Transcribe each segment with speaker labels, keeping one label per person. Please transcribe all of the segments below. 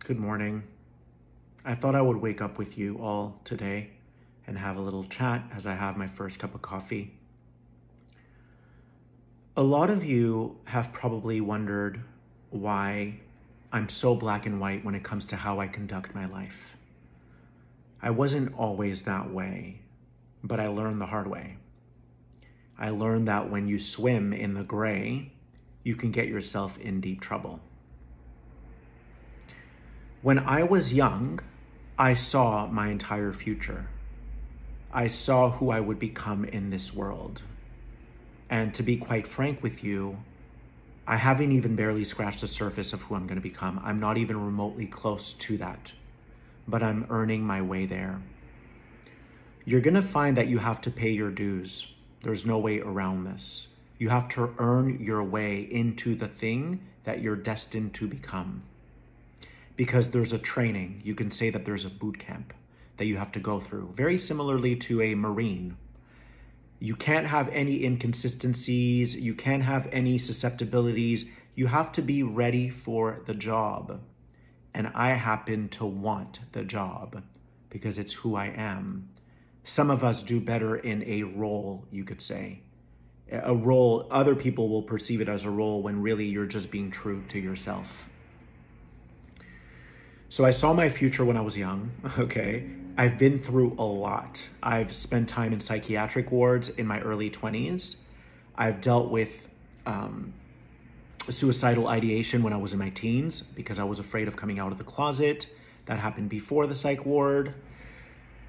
Speaker 1: Good morning. I thought I would wake up with you all today and have a little chat as I have my first cup of coffee. A lot of you have probably wondered why I'm so black and white when it comes to how I conduct my life. I wasn't always that way, but I learned the hard way. I learned that when you swim in the gray, you can get yourself in deep trouble. When I was young, I saw my entire future. I saw who I would become in this world. And to be quite frank with you, I haven't even barely scratched the surface of who I'm going to become. I'm not even remotely close to that, but I'm earning my way there. You're going to find that you have to pay your dues. There's no way around this. You have to earn your way into the thing that you're destined to become. Because there's a training, you can say that there's a boot camp that you have to go through, very similarly to a Marine. You can't have any inconsistencies, you can't have any susceptibilities, you have to be ready for the job. And I happen to want the job because it's who I am. Some of us do better in a role, you could say. A role, other people will perceive it as a role when really you're just being true to yourself. So I saw my future when I was young, okay? I've been through a lot. I've spent time in psychiatric wards in my early 20s. I've dealt with suicidal ideation when I was in my teens because I was afraid of coming out of the closet. That happened before the psych ward.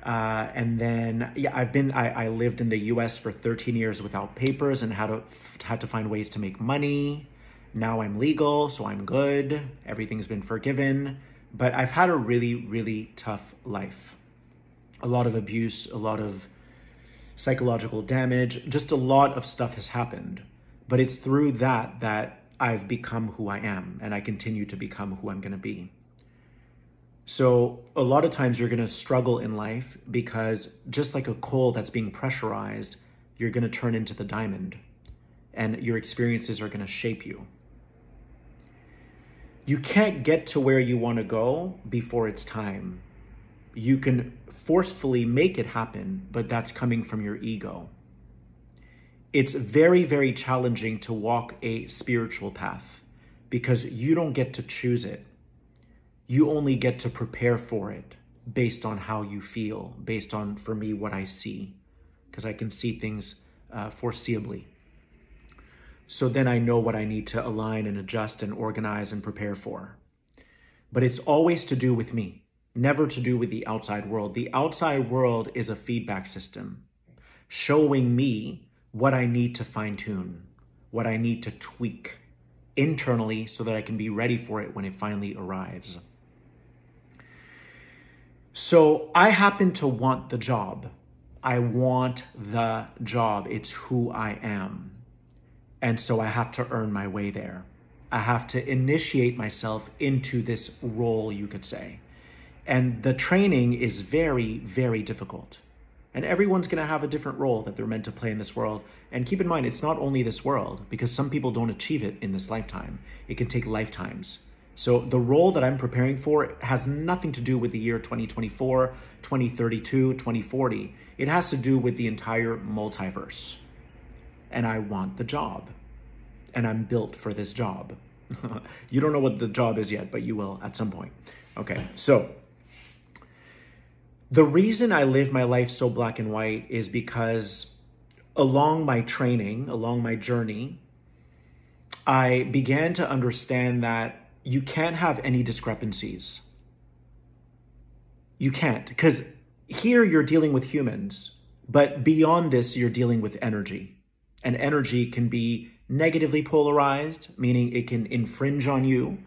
Speaker 1: And then, I lived in the US for 13 years without papers and had to find ways to make money. Now I'm legal, so I'm good. Everything's been forgiven. But I've had a really, really tough life. A lot of abuse, a lot of psychological damage, just a lot of stuff has happened. But it's through that I've become who I am, and I continue to become who I'm going to be. So a lot of times you're going to struggle in life because just like a coal that's being pressurized, you're going to turn into the diamond, and your experiences are going to shape you. You can't get to where you want to go before it's time. You can forcefully make it happen, but that's coming from your ego. It's very, very challenging to walk a spiritual path because you don't get to choose it. You only get to prepare for it based on how you feel, based on, for me, what I see, because I can see things foreseeably. So then I know what I need to align and adjust and organize and prepare for. But it's always to do with me, never to do with the outside world. The outside world is a feedback system showing me what I need to fine tune, what I need to tweak internally so that I can be ready for it when it finally arrives. So I happen to want the job. I want the job. It's who I am. And so I have to earn my way there. I have to initiate myself into this role, you could say. And the training is very, very difficult. And everyone's going to have a different role that they're meant to play in this world. And keep in mind, it's not only this world, because some people don't achieve it in this lifetime. It can take lifetimes. So the role that I'm preparing for has nothing to do with the year 2024, 2032, 2040. It has to do with the entire multiverse. And I want the job. And I'm built for this job. You don't know what the job is yet, but you will at some point. Okay, so the reason I live my life so black and white is because along my training, along my journey, I began to understand that you can't have any discrepancies. You can't, because here you're dealing with humans, but beyond this, you're dealing with energy. And energy can be negatively polarized, meaning it can infringe on you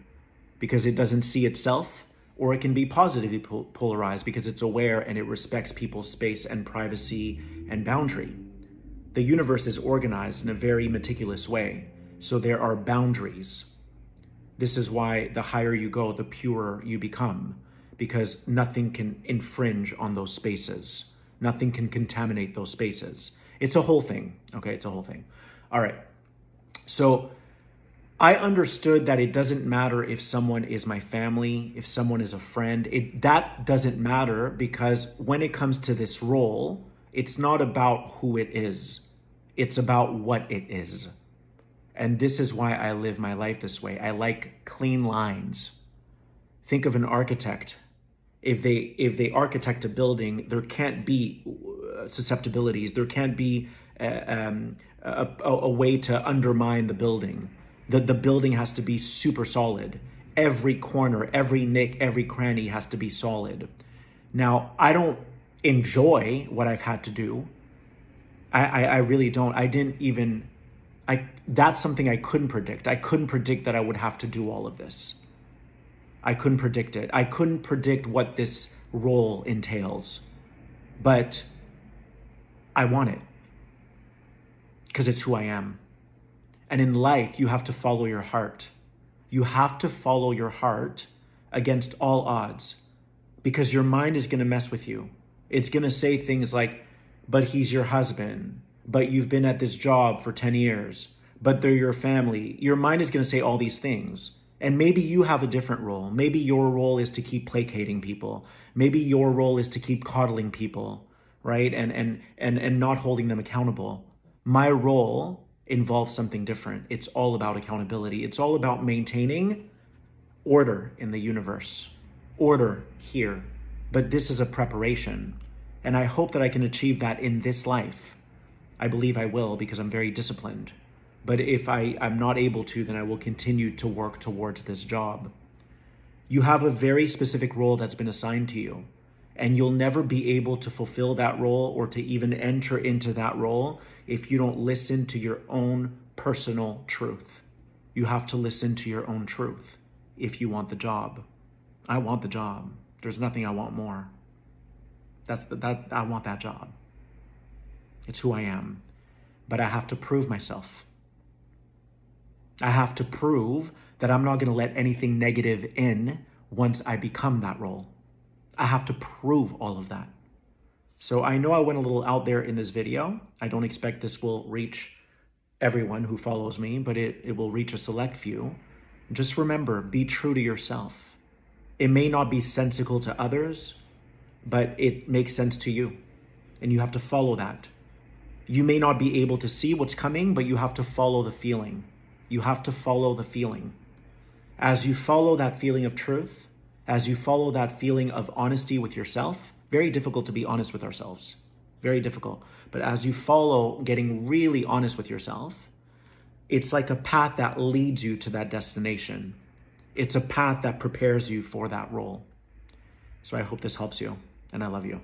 Speaker 1: because it doesn't see itself, or it can be positively polarized because it's aware and it respects people's space and privacy and boundary. The universe is organized in a very meticulous way, so there are boundaries. This is why the higher you go, the purer you become, because nothing can infringe on those spaces. Nothing can contaminate those spaces. It's a whole thing, okay? It's a whole thing. All right. So I understood that it doesn't matter if someone is my family, if someone is a friend. That doesn't matter, because when it comes to this role, it's not about who it is. It's about what it is. And this is why I live my life this way. I like clean lines. Think of an architect. If they architect a building, there can't be susceptibilities. There can't be a way to undermine the building. The building has to be super solid. Every corner, every nick, every cranny has to be solid. Now, I don't enjoy what I've had to do. I really don't. That's something I couldn't predict. I couldn't predict that I would have to do all of this. I couldn't predict it. I couldn't predict what this role entails. But I want it, because it's who I am. And in life, you have to follow your heart. You have to follow your heart against all odds, because your mind is going to mess with you. It's going to say things like, but he's your husband, but you've been at this job for 10 years, but they're your family. Your mind is going to say all these things. And maybe you have a different role. Maybe your role is to keep placating people. Maybe your role is to keep coddling people, right? And not holding them accountable. My role involves something different. It's all about accountability. It's all about maintaining order in the universe, order here. But this is a preparation. And I hope that I can achieve that in this life. I believe I will, because I'm very disciplined. But if I'm not able to, then I will continue to work towards this job. You have a very specific role that's been assigned to you, and you'll never be able to fulfill that role or to even enter into that role if you don't listen to your own personal truth. You have to listen to your own truth if you want the job. I want the job. There's nothing I want more. I want that job. It's who I am. But I have to prove myself. I have to prove that I'm not going to let anything negative in once I become that role. I have to prove all of that. So I know I went a little out there in this video. I don't expect this will reach everyone who follows me, but it will reach a select few. Just remember, be true to yourself. It may not be sensical to others, but it makes sense to you, and you have to follow that. You may not be able to see what's coming, but you have to follow the feeling. You have to follow the feeling. As you follow that feeling of truth, as you follow that feeling of honesty with yourself, very difficult to be honest with ourselves, very difficult. But as you follow getting really honest with yourself, it's like a path that leads you to that destination. It's a path that prepares you for that role. So I hope this helps you, and I love you.